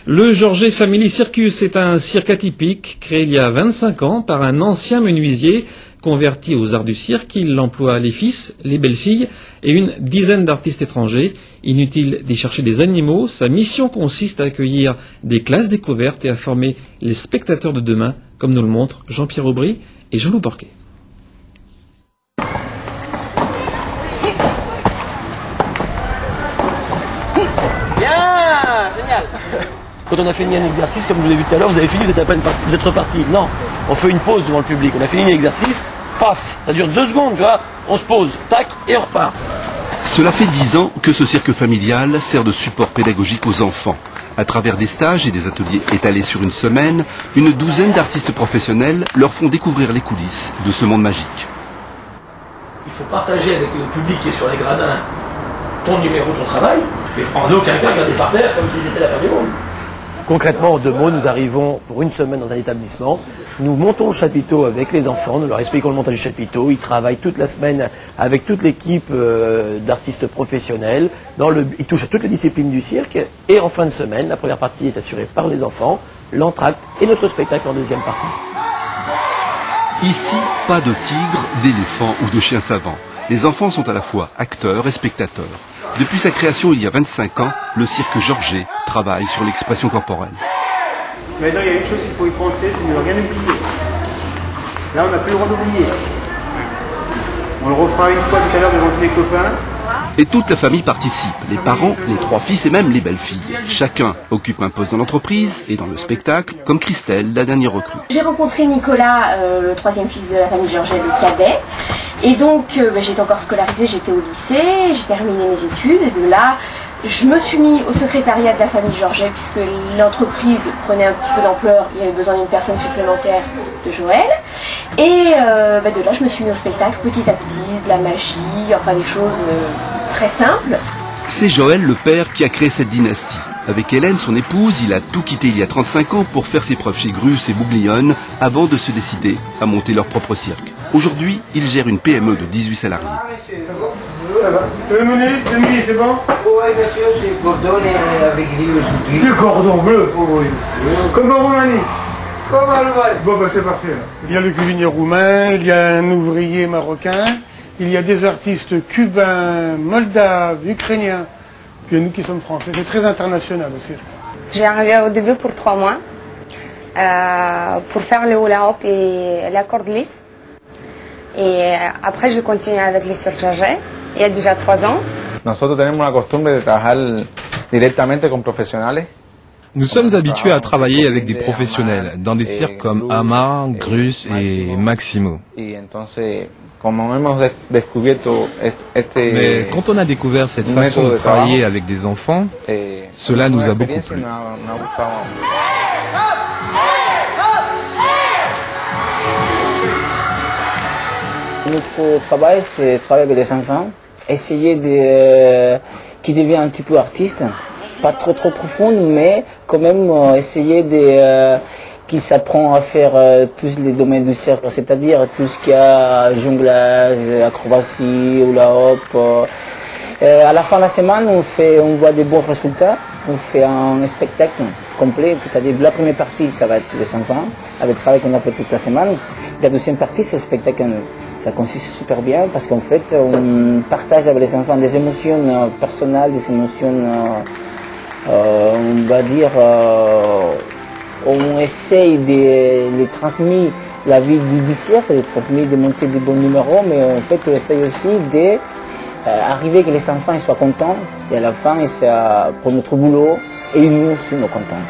Le Georget Family Circus est un cirque atypique créé il y a 25 ans par un ancien menuisier converti aux arts du cirque. Il emploie les fils, les belles-filles et une dizaine d'artistes étrangers. Inutile d'y chercher des animaux, sa mission consiste à accueillir des classes découvertes et à former les spectateurs de demain, comme nous le montrent Jean-Pierre Aubry et Jean-Loup Porquet. Quand on a fini un exercice, comme je vous l'ai vu tout à l'heure, vous avez fini, vous êtes reparti. Non, on fait une pause devant le public. On a fini l'exercice, paf, ça dure 2 secondes, tu vois, on se pose, tac, et on repart. Cela fait 10 ans que ce cirque familial sert de support pédagogique aux enfants. À travers des stages et des ateliers étalés sur une semaine, une douzaine d'artistes professionnels leur font découvrir les coulisses de ce monde magique. Il faut partager avec le public qui est sur les gradins ton numéro, ton travail, mais en aucun cas garder par terre comme si c'était la fin du monde. Concrètement, en 2 mots, nous arrivons pour une semaine dans un établissement. Nous montons le chapiteau avec les enfants, nous leur expliquons le montage du chapiteau. Ils travaillent toute la semaine avec toute l'équipe d'artistes professionnels. Ils touchent à toutes les disciplines du cirque. Et en fin de semaine, la première partie est assurée par les enfants, l'entracte et notre spectacle en deuxième partie. Ici, pas de tigre, d'éléphant ou de chien savant. Les enfants sont à la fois acteurs et spectateurs. Depuis sa création il y a 25 ans, le cirque Georget travaille sur l'expression corporelle. Maintenant, il y a une chose qu'il faut y penser, c'est de ne rien oublier. Là, on n'a plus le droit d'oublier. On le refera une fois tout à l'heure devant tous les copains. Et toute la famille participe, les parents, les 3 fils et même les belles-filles. Chacun occupe un poste dans l'entreprise et dans le spectacle, comme Christelle, la dernière recrue. J'ai rencontré Nicolas, le 3e fils de la famille Georget, le cadet. Et donc, j'étais encore scolarisée, j'étais au lycée, j'ai terminé mes études. Et de là, je me suis mis au secrétariat de la famille Georget, puisque l'entreprise prenait un petit peu d'ampleur. Il y avait besoin d'une personne supplémentaire de Joël. Et de là, je me suis mis au spectacle petit à petit, de la magie, enfin des choses très simples. C'est Joël, le père, qui a créé cette dynastie. Avec Hélène, son épouse, il a tout quitté il y a 35 ans pour faire ses preuves chez Grus et Bouglione avant de se décider à monter leur propre cirque. Aujourd'hui, il gère une PME de 18 salariés. Ça va. 2 minutes, c'est bon? Oui, monsieur, c'est cordon avec grille aujourd'hui. Le cordon bleu? Oui, monsieur. Comme en Roumanie? Comme en Roumanie. Bon, c'est parfait. Là. Il y a le cuisinier roumain, il y a un ouvrier marocain, il y a des artistes cubains, moldaves, ukrainiens, puis nous qui sommes français. C'est très international aussi. J'ai arrivé au début pour 3 mois pour faire le hula hoop et la corde lisse. Et après, je continue avec les cirques Georget, il y a déjà 3 ans. Nosotros tenemos la costumbre de trabajar directamente con profesionales. Nous sommes habitués à travailler avec des professionnels dans des cirques comme Ama, Grus et Maximo. Mais quand on a découvert cette façon de travailler avec des enfants, cela nous a beaucoup plu. Notre travail, c'est travailler avec les enfants, essayer de qu'ils deviennent un petit peu artistes, pas trop profond, mais quand même essayer de qu'ils s'apprennent à faire tous les domaines du cirque, c'est-à-dire tout ce qu'il y a jonglage, acrobatie, hula hoop. À la fin de la semaine, on voit des bons résultats, on fait un spectacle complet, c'est-à-dire la première partie, ça va être les enfants, avec le travail qu'on a fait toute la semaine. La deuxième partie, c'est le spectacle. Ça consiste super bien parce qu'en fait, on partage avec les enfants des émotions personnelles, des émotions, on va dire, on essaye de transmettre la vie du cirque, de transmettre, de monter des bons numéros, mais en fait, on essaye aussi d'arriver que les enfants soient contents et à la fin, pour notre boulot, et nous aussi, nous sommes contents.